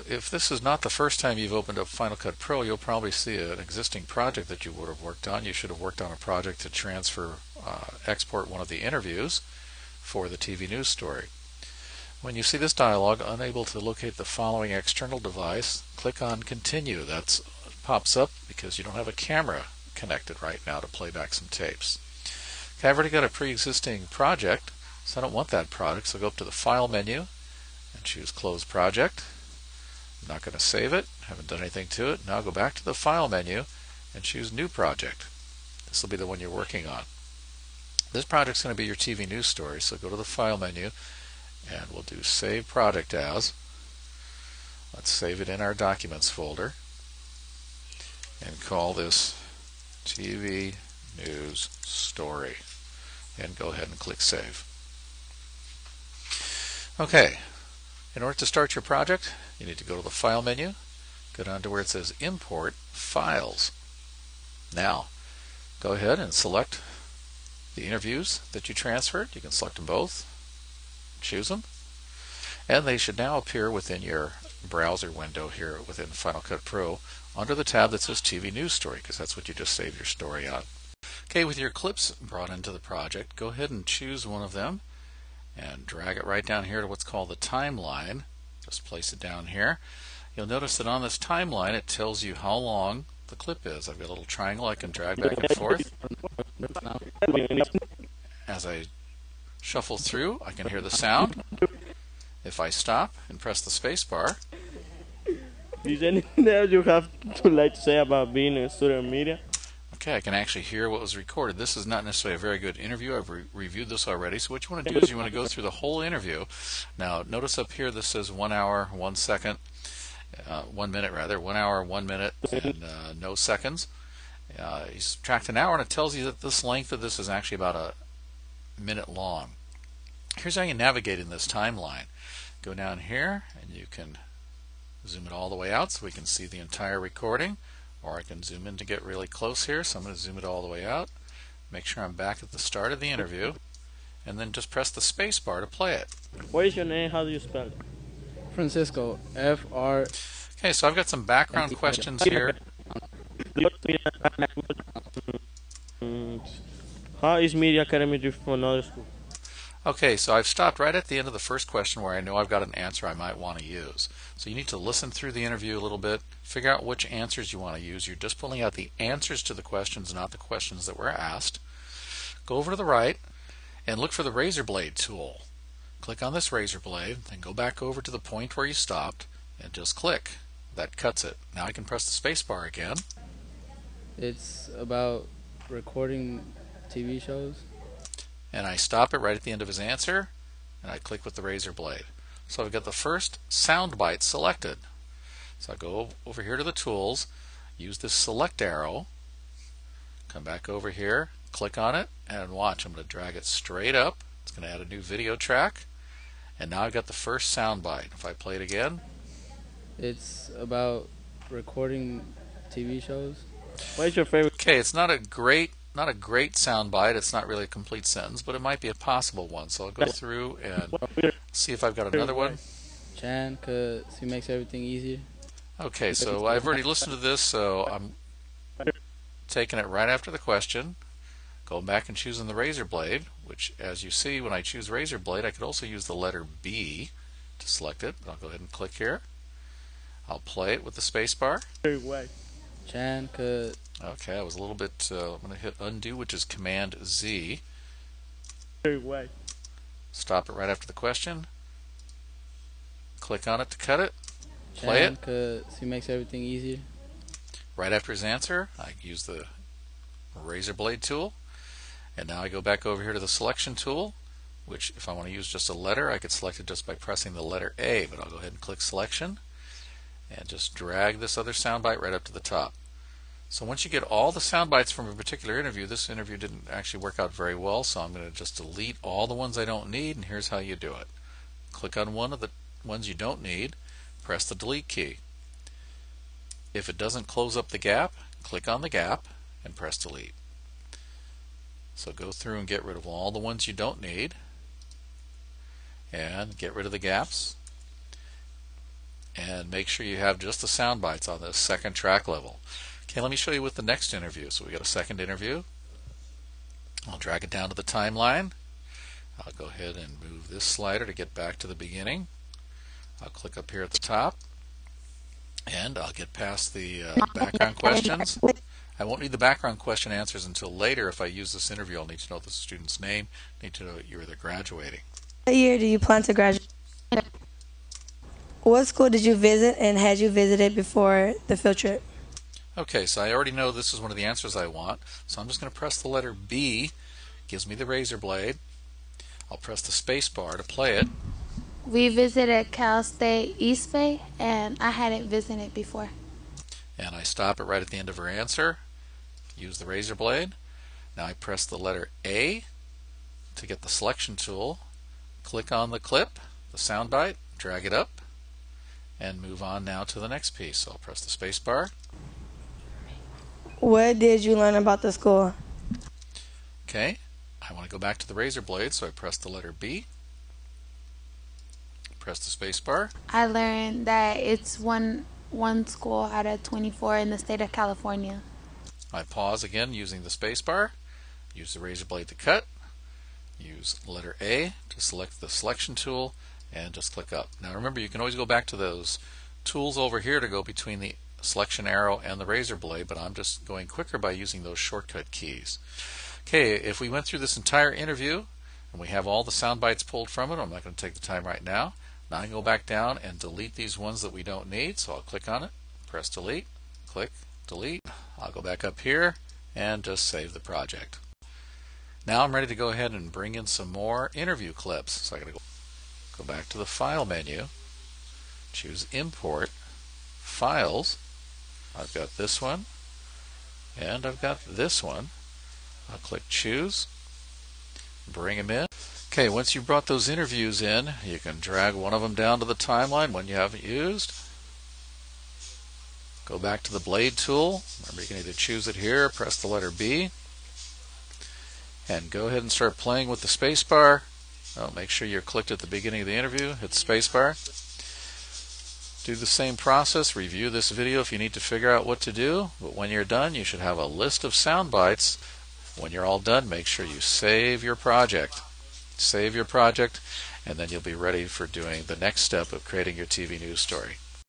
if this is not the first time you've opened up Final Cut Pro, you'll probably see an existing project that you would have worked on. You should have worked on a project to transfer, export one of the interviews for the TV news story. When you see this dialog, unable to locate the following external device, click on Continue. That pops up because you don't have a camera connected right now to play back some tapes. Okay, I've already got a pre-existing project, so I don't want that project, so go up to the File menu and choose Close Project. I'm not going to save it, haven't done anything to it. Now go back to the File menu and choose New Project. This will be the one you're working on. This project's going to be your TV news story, so go to the File menu and we'll do Save Project As. Let's save it in our Documents folder and call this TV News Story. And go ahead and click Save. Okay, in order to start your project, you need to go to the File menu, go down to where it says Import Files. Now, go ahead and select the interviews that you transferred. You can select them both, choose them, and they should now appear within your browser window here within Final Cut Pro under the tab that says TV News Story, because that's what you just saved your story on. Okay, with your clips brought into the project, go ahead and choose one of them and drag it right down here to what's called the timeline. Just place it down here. You'll notice that on this timeline it tells you how long the clip is. I've got a little triangle I can drag back and forth. As I shuffle through, I can hear the sound. If I stop and press the space bar, Is there anything else you have to say about being in student media? okay, I can actually hear what was recorded. This is not necessarily a very good interview. I've reviewed this already. So what you want to do is you want to go through the whole interview. Now, notice up here this says 1 hour, 1 second, 1 minute rather, 1 hour, 1 minute, and no seconds. You subtract an hour and it tells you that this length of this is actually about a minute long. Here's how you navigate in this timeline. Go down here and you can zoom it all the way out so we can see the entire recording, or I can zoom in to get really close here, so I'm going to zoom it all the way out, make sure I'm back at the start of the interview, and then just press the space bar to play it. What is your name? How do you spell it? Francisco, F-R... Okay, so I've got some background questions here. How is Media Academy different from another school? Okay, so I've stopped right at the end of the first question where I know I've got an answer I might want to use. So you need to listen through the interview a little bit, figure out which answers you want to use. You're just pulling out the answers to the questions, not the questions that were asked. Go over to the right and look for the razor blade tool. Click on this razor blade, then go back over to the point where you stopped and just click. That cuts it. Now I can press the space bar again. It's about recording TV shows. And I stop it right at the end of his answer, and I click with the razor blade. So I've got the first sound bite selected. So I go over here to the tools, use this select arrow, come back over here, click on it, and watch. I'm going to drag it straight up. It's going to add a new video track, and now I've got the first sound bite. If I play it again, It's about recording TV shows. What is your favorite? okay, it's not a great sound bite. It's not really a complete sentence, but it might be a possible one. So I'll go through and see if I've got another one. Chan, because he makes everything easier. Okay, so I've already listened to this, so I'm taking it right after the question, going back and choosing the razor blade, which, as you see, when I choose razor blade, I could also use the letter B to select it. But I'll go ahead and click here. I'll play it with the space bar. Chan, because... Okay, I was a little bit, I'm going to hit undo, which is Command Z. Stop it right after the question. Click on it to cut it. Play it. because he makes everything easier. Right after his answer, I use the razor blade tool. And now I go back over here to the selection tool, which if I want to use just a letter, I could select it just by pressing the letter A, but I'll go ahead and click selection and just drag this other soundbite right up to the top. So once you get all the sound bites from a particular interview, this interview didn't actually work out very well, so I'm going to just delete all the ones I don't need, and here's how you do it. Click on one of the ones you don't need, press the delete key. If it doesn't close up the gap, click on the gap and press delete. So go through and get rid of all the ones you don't need, and get rid of the gaps, and make sure you have just the sound bites on this second track level. Okay, let me show you with the next interview. So we got a second interview. I'll drag it down to the timeline. I'll go ahead and move this slider to get back to the beginning. I'll click up here at the top, and I'll get past the background questions. I won't need the background question answers until later. If I use this interview, I'll need to know the student's name, need to know that you're either graduating. What year do you plan to graduate? What school did you visit, and had you visited before the field trip? Okay, so I already know this is one of the answers I want, so I'm just going to press the letter B. Gives me the razor blade. I'll press the space bar to play it. We visited Cal State East Bay, and I hadn't visited before. And I stop it right at the end of her answer. Use the razor blade. Now I press the letter A to get the selection tool. Click on the clip, the sound bite, drag it up, and move on now to the next piece. So I'll press the space bar. What did you learn about the school? Okay, I want to go back to the razor blade, so I press the letter B. Press the space bar. I learned that it's one school out of 24 in the state of California. I pause again using the space bar. Use the razor blade to cut. Use letter A to select the selection tool, and just click up. Now remember, you can always go back to those tools over here to go between the selection arrow and the razor blade, but I'm just going quicker by using those shortcut keys. Okay, if we went through this entire interview and we have all the sound bites pulled from it, I'm not going to take the time right now. Now I can go back down and delete these ones that we don't need, so I'll click on it, press delete, click, delete. I'll go back up here and just save the project. Now I'm ready to go ahead and bring in some more interview clips. So I'm going to go back to the File menu, choose Import, Files. I've got this one, and I've got this one. I'll click Choose, bring them in. Okay, once you've brought those interviews in, you can drag one of them down to the timeline, one you haven't used. Go back to the blade tool. Remember, you can either choose it here, press the letter B, and go ahead and start playing with the space bar. Oh, make sure you're clicked at the beginning of the interview. Hit the space bar. Do the same process. Review this video if you need to figure out what to do. But when you're done, you should have a list of sound bites. When you're all done, make sure you save your project. Save your project, and then you'll be ready for doing the next step of creating your TV news story.